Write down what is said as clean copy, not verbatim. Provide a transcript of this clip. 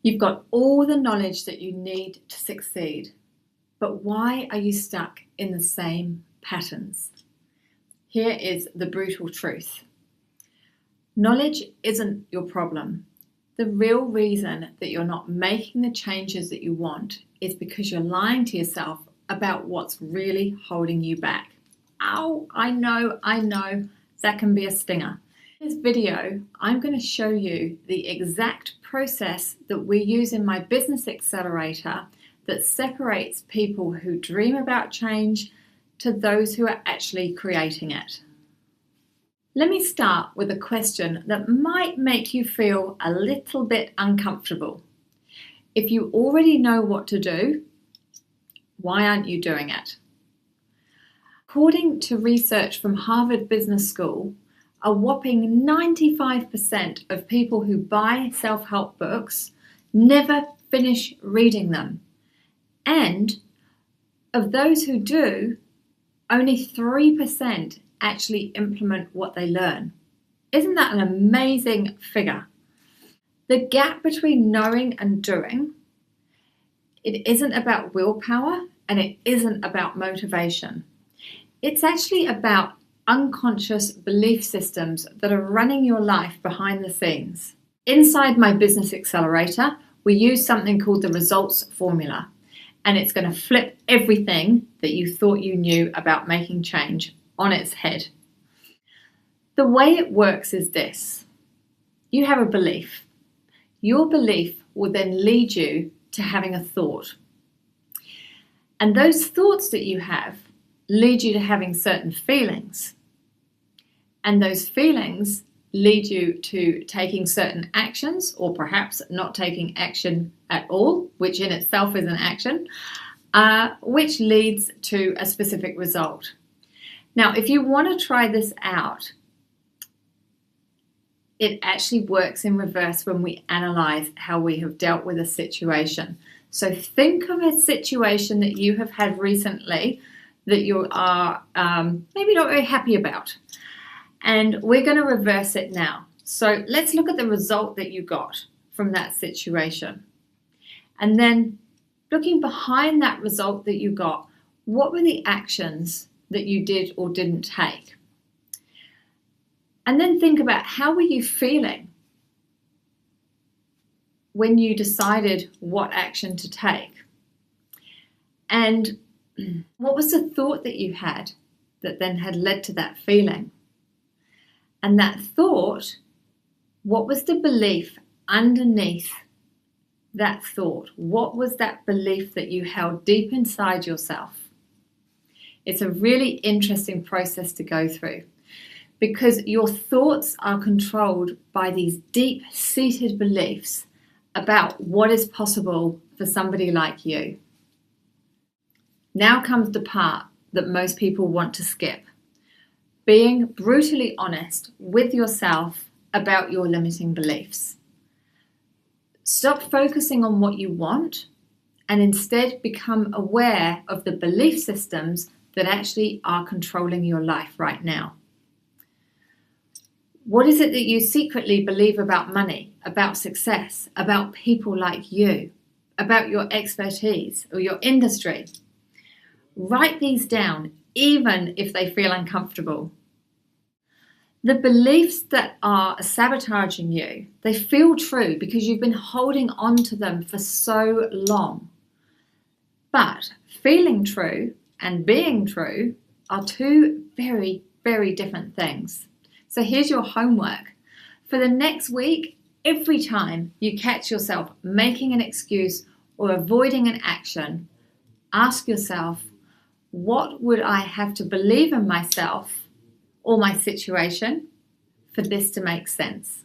You've got all the knowledge that you need to succeed, but why are you stuck in the same patterns? Here is the brutal truth. Knowledge isn't your problem. The real reason that you're not making the changes that you want is because you're lying to yourself about what's really holding you back. Ow, I know, that can be a stinger. In this video, I'm going to show you the exact process that we use in my business accelerator that separates people who dream about change to those who are actually creating it. Let me start with a question that might make you feel a little bit uncomfortable. If you already know what to do, why aren't you doing it? According to research from Harvard Business School, a whopping 95% of people who buy self-help books never finish reading them. And of those who do, only 3% actually implement what they learn. Isn't that an amazing figure? The gap between knowing and doing, it isn't about willpower and it isn't about motivation. It's actually about unconscious belief systems that are running your life behind the scenes. Inside my business accelerator, we use something called the results formula, and it's going to flip everything that you thought you knew about making change on its head. The way it works is this. You have a belief. Your belief will then lead you to having a thought. And those thoughts that you have lead you to having certain feelings. And those feelings lead you to taking certain actions, or perhaps not taking action at all, which in itself is an action, which leads to a specific result. Now, if you want to try this out, it actually works in reverse when we analyze how we have dealt with a situation. So think of a situation that you have had recently that you are maybe not very happy about. And we're going to reverse it now. So let's look at the result that you got from that situation. And then looking behind that result that you got, what were the actions that you did or didn't take? And then think about, how were you feeling when you decided what action to take? And what was the thought that you had that then had led to that feeling? And that thought, what was the belief underneath that thought? What was that belief that you held deep inside yourself? It's a really interesting process to go through, because your thoughts are controlled by these deep-seated beliefs about what is possible for somebody like you. Now comes the part that most people want to skip. Being brutally honest with yourself about your limiting beliefs. Stop focusing on what you want and instead become aware of the belief systems that actually are controlling your life right now. What is it that you secretly believe about money, about success, about people like you, about your expertise or your industry? Write these down, even if they feel uncomfortable. The beliefs that are sabotaging you, they feel true because you've been holding on to them for so long. But feeling true and being true are two very, very different things. So here's your homework. For the next week, every time you catch yourself making an excuse or avoiding an action, ask yourself, what would I have to believe in myself or my situation for this to make sense?